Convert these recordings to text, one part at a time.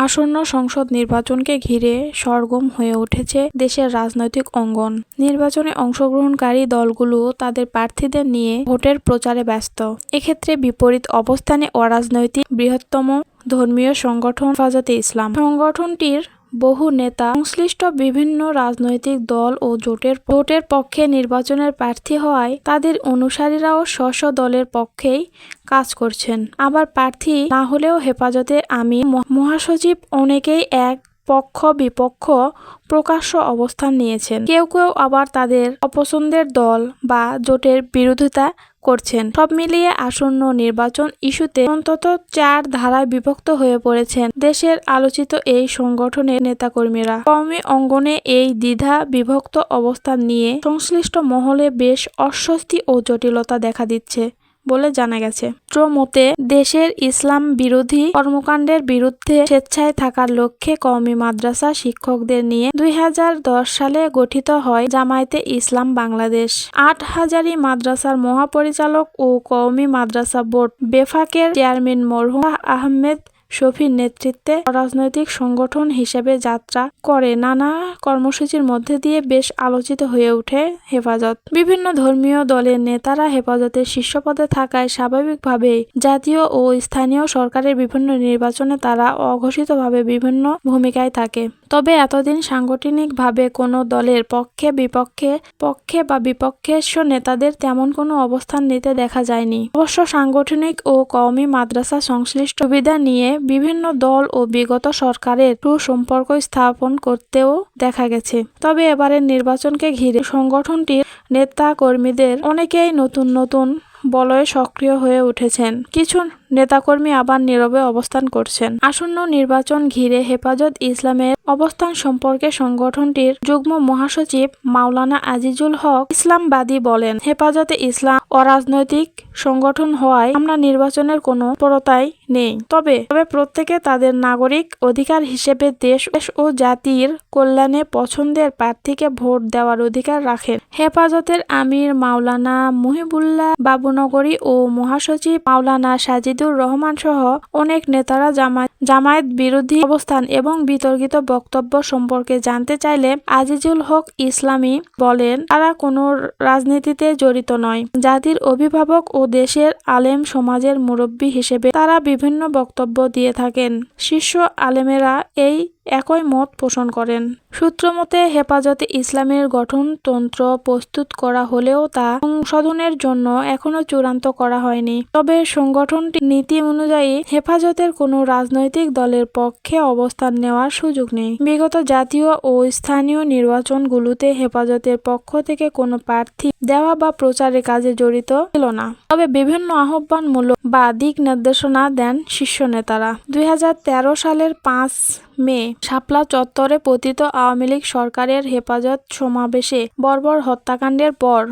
আসন্ন সংসদ নির্বাচনকে ঘিরে সরগরম হয়ে উঠেছে দেশের রাজনৈতিক অঙ্গন। নির্বাচনে অংশগ্রহণকারী দলগুলো তাদের প্রার্থীদের নিয়ে ভোটের প্রচারে ব্যস্ত। এক্ষেত্রে বিপরীত অবস্থানে অরাজনৈতিক বৃহত্তম ধর্মীয় সংগঠন হেফাজতে ইসলাম। সংগঠনটির বহু নেতা সংশ্লিষ্ট বিভিন্ন রাজনৈতিক দল ও জোটের পক্ষে নির্বাচনের প্রার্থী হওয়ায় তাদের অনুসারীরাও স্ব দলের পক্ষেই কাজ করছেন। আবার প্রার্থী না হলেও হেফাজতে আমির মহাসচিব অনেকেই এক পক্ষ বিপক্ষ প্রকাশ্য অবস্থান নিয়েছেন। কেউ কেউ আবার তাদের অপছন্দের দল বা জোটের বিরোধিতা করছেন। সব মিলিয়ে আসন্ন নির্বাচন ইস্যুতে অন্তত 4 ধারায় বিভক্ত হয়ে পড়েছেন দেশের আলোচিত এই সংগঠনের নেতাকর্মীরা। কওমি অঙ্গনে এই দ্বিধা বিভক্ত অবস্থান নিয়ে সংশ্লিষ্ট মহলে বেশ অস্বস্তি ও জটিলতা দেখা দিচ্ছে বলে জানা গেছে। মতে দেশের ইসলাম বিরোধী কর্মকাণ্ডের বিরুদ্ধে স্বেচ্ছায় থাকার লক্ষ্যে কওমি মাদ্রাসা শিক্ষকদের নিয়ে 2010 সালে গঠিত হয় জামায়াতে ইসলাম বাংলাদেশ। 8 হাজারী মাদ্রাসার মহাপরিচালক ও কওমি মাদ্রাসা বোর্ড বেফাকের চেয়ারম্যান মরহুম আহমেদ শফির নেতৃত্বে রাজনৈতিক সংগঠন হিসেবে যাত্রা করে নানা কর্মসূচির মধ্যে দিয়ে বেশ আলোচিত হয়ে ওঠে হেফাজত। বিভিন্ন ধর্মীয় দলের নেতারা হেফাজতের শীর্ষপদে থাকায় স্বাভাবিকভাবেই জাতীয় ও স্থানীয় সরকারের বিভিন্ন নির্বাচনে তারা অঘোষিতভাবে বিভিন্ন ভূমিকায় থাকে। তবে এতদিন সাংগঠনিকভাবে কোনো দলের পক্ষে বা বিপক্ষে নেতাদের তেমন কোনো অবস্থান নিতে দেখা যায়নি। অবশ্য সাংগঠনিক ও কওমি মাদ্রাসা সংশ্লিষ্ট সুবিধা নিয়ে বিভিন্ন দল ও বিগত সরকারের সুসম্পর্ক স্থাপন করতেও দেখা গেছে। তবে এবারের নির্বাচনকে ঘিরে সংগঠনটির নেতা কর্মীদের অনেকেই নতুন বলয়ে সক্রিয় হয়ে উঠেছেন। কিছু নেতাকর্মী আবার নীরবে অবস্থান করছেন। আসন্ন নির্বাচন ঘিরে হেফাজত ইসলামের অবস্থান সম্পর্কে সংগঠনটির যুগ্ম মহাসচিব মাওলানা আজিজুল হক ইসলামবাদী বলেন, হেফাজতে ইসলাম অরাজনৈতিক সংগঠন হওয়ায় আমরা নির্বাচনের কোনো প্রত্যয় নেই। তবে প্রত্যেকে তাদের নাগরিক অধিকার হিসেবে দেশ ও জাতির কল্যাণে পছন্দের প্রার্থীকে ভোট দেওয়ার অধিকার রাখেন। হেফাজতের আমির মাওলানা মুহিবুল্লাহ বাবুনগরী ও মহাসচিব মাওলানা সাজিদুর রহমান সহ অনেক নেতারা জামায়াত বিরোধী অবস্থান এবং বিতর্কিত বক্তব্য সম্পর্কে জানতে চাইলে আজিজুল হক ইসলামী বলেন, তারা কোনো রাজনীতিতে জড়িত নয়। জাতির অভিভাবক ও দেশের আলেম সমাজের মুরব্বী হিসেবে তারা বিভিন্ন বক্তব্য দিয়ে থাকেন। শীর্ষ আলেমেরা একই মত পোষণ করেন। সূত্রমতে হেফাজতে ইসলামের গঠনতন্ত্র প্রস্তুত করা হলেও তা সংশোধনের জন্য এখনো চূড়ান্ত করা হয়নি। তবে সংগঠনটির নীতি অনুযায়ী হেফাজতের কোনো রাজনৈতিক দলের পক্ষে অবস্থান নেওয়ার সুযোগ নেই। বিগত জাতীয় ও স্থানীয় নির্বাচনগুলোতে হেফাজতের পক্ষ থেকে কোনো প্রার্থী দেওয়া বা প্রচারের কাজে জড়িত ছিল না। তবে বিভিন্ন আহ্বানমূলক বা দিক নির্দেশনা দেন শীর্ষ নেতারা। 2013 সালের 5 মে শাপলা চত্বরে পতিত আওয়ামী লীগ সরকারের হেফাজত সমাবেশে বর্বর হত্যাকাণ্ডের পর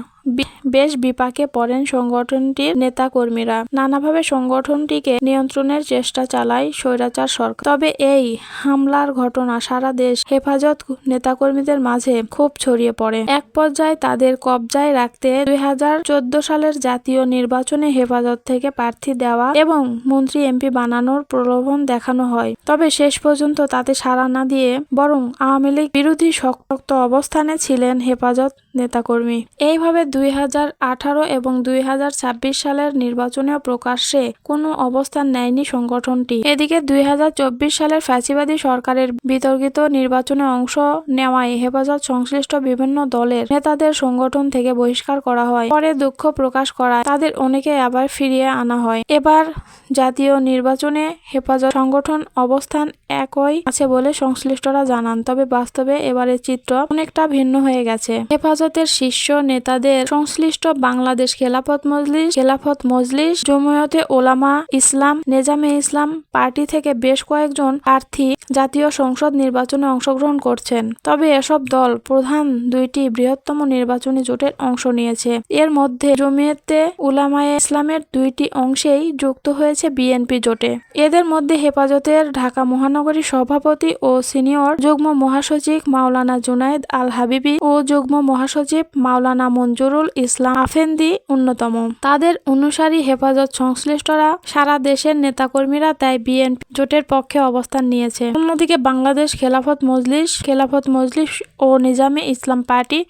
বেশ বিপাকে পড়েন সংগঠনটির নেতাকর্মীরা। নানাভাবে সংগঠনটিকে নিয়ন্ত্রণের চেষ্টা চালায় স্বৈরাচার সরকার। তবে এই হামলার ঘটনা সারা দেশ হেফাজত নেতাকর্মীদের মাঝে ক্ষোভ ছড়িয়ে পড়ে। এক পর্যায়ে তাদের কবজায় রাখতে 2014 সালের জাতীয় নির্বাচনে হেফাজত থেকে প্রার্থী দেওয়া এবং মন্ত্রী এমপি বানানোর প্রলোভন দেখানো হয়। তবে শেষ পর্যন্ত তাতে সাড়া না দিয়ে বরং আওয়ামী লীগ বিরোধী শক্ত অবস্থানে ছিলেন হেফাজত নেতাকর্মী। এইভাবে 2018 এবং 2026 সালের নির্বাচনেও প্রকাশ্যে কোনো অবস্থান নেয়নি সংগঠনটি। এদিকে 2024 সালের ফ্যাসিবাদী সরকারের বিতর্কিত নির্বাচনে অংশ নেওয়ায় হেফাজত সংশ্লিষ্ট বিভিন্ন দলের নেতাদের সংগঠন থেকে বহিষ্কার করা হয়। পরে দুঃখ প্রকাশ করায় তাদের অনেকে আবার ফিরিয়ে আনা হয়। এবার জাতীয় নির্বাচনে হেফাজত সংগঠন অবস্থান একই আছে বলে সংশ্লিষ্টরা জানান। তবে বাস্তবে এবারের চিত্র অনেকটা ভিন্ন হয়ে গেছে। হেফাজতের শীর্ষ নেতাদের সংশ্লিষ্ট বাংলাদেশ খেলাফত মজলিস, জমিয়তে ওলামা ইসলাম, নেজামে ইসলাম পার্টি থেকে বেশ কয়েকজন প্রার্থী জাতীয় সংসদ নির্বাচনে অংশগ্রহণ করছেন। তবে এসব দল প্রধান 2টি বৃহত্তম নির্বাচনী জোটের অংশ নিয়েছে। এর মধ্যে জমিয়তে উলামায়ে ইসলামের 2টি অংশেই যুক্ত হয়েছে বিএনপি জোটে। এদের মধ্যে হেফাজতের ঢাকা মহানগরী সভাপতি ও সিনিয়র যুগ্ম মহাসচিব মাওলানা জুনায়েদ আল হাবিবি ও যুগ্ম মহাসচিব মাওলানা মঞ্জুরুল আনোয়ারুল ইসলাম আফেন্দি অন্যতম। তাদের অনুসারী হেফাজত সংশ্লিষ্টরা সারা দেশের নেতাকর্মীরা তাই বিএনপি জোটের পক্ষে অবস্থান নিয়েছে। অন্যদিকে বাংলাদেশ খেলাফত মজলিস ও নিজামে ইসলাম পার্টি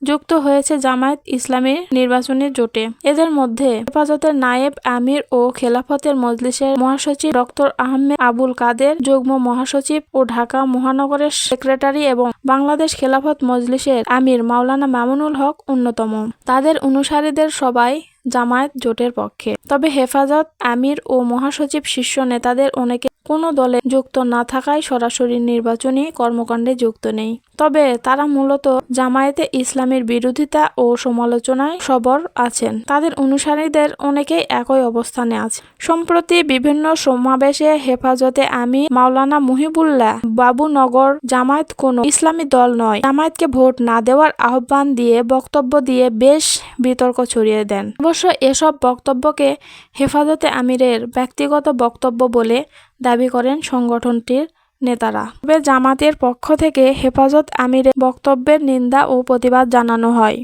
যুক্ত হয়েছে জামায়াত ইসলামীর নির্বাচনী জোটে। এদের মধ্যে হেফাজতের নায়েব আমির ও খেলাফতের মজলিসের মহাসচিব ডক্টর আহমেদ আবুল কাদের, যুগ্ম মহাসচিব ও ঢাকা মহানগরের সেক্রেটারি এবং বাংলাদেশ খেলাফত মজলিসের আমির মাওলানা মামুনুল হক অন্যতম। তাদের অনুসারীদের সবাই জামায়াত জোটের পক্ষে। তবে হেফাজত আমির ও মহাসচিব শীর্ষ নেতাদের অনেকে কোনো দলে যুক্ত না থাকায় সরাসরি নির্বাচনী কর্মকাণ্ডে যুক্ত নেই। তবে তারা মূলত জামায়াতে ইসলামীর বিরোধিতা ও সমালোচনায় সরব আছেন। তাদের অনুসারীদের অনেকেই একই অবস্থানে আছে। সম্প্রতি বিভিন্ন সমাবেশে হেফাজতে আমির মাওলানা মুহিবুল্লাহ বাবুনগর জামায়াত কোনো ইসলামী দল নয়, জামায়াতকে ভোট না দেওয়ার আহ্বান দিয়ে বক্তব্য দিয়ে বেশ বিতর্ক ছড়িয়ে দেন। অবশ্য এসব বক্তব্যকে হেফাজতে আমিরের ব্যক্তিগত বক্তব্য বলে দাবি করেন সংগঠনটির নেতারা। তবে জামাতের পক্ষ থেকে হেফাজত আমিরের বক্তব্যের নিন্দা ও প্রতিবাদ জানানো হয়।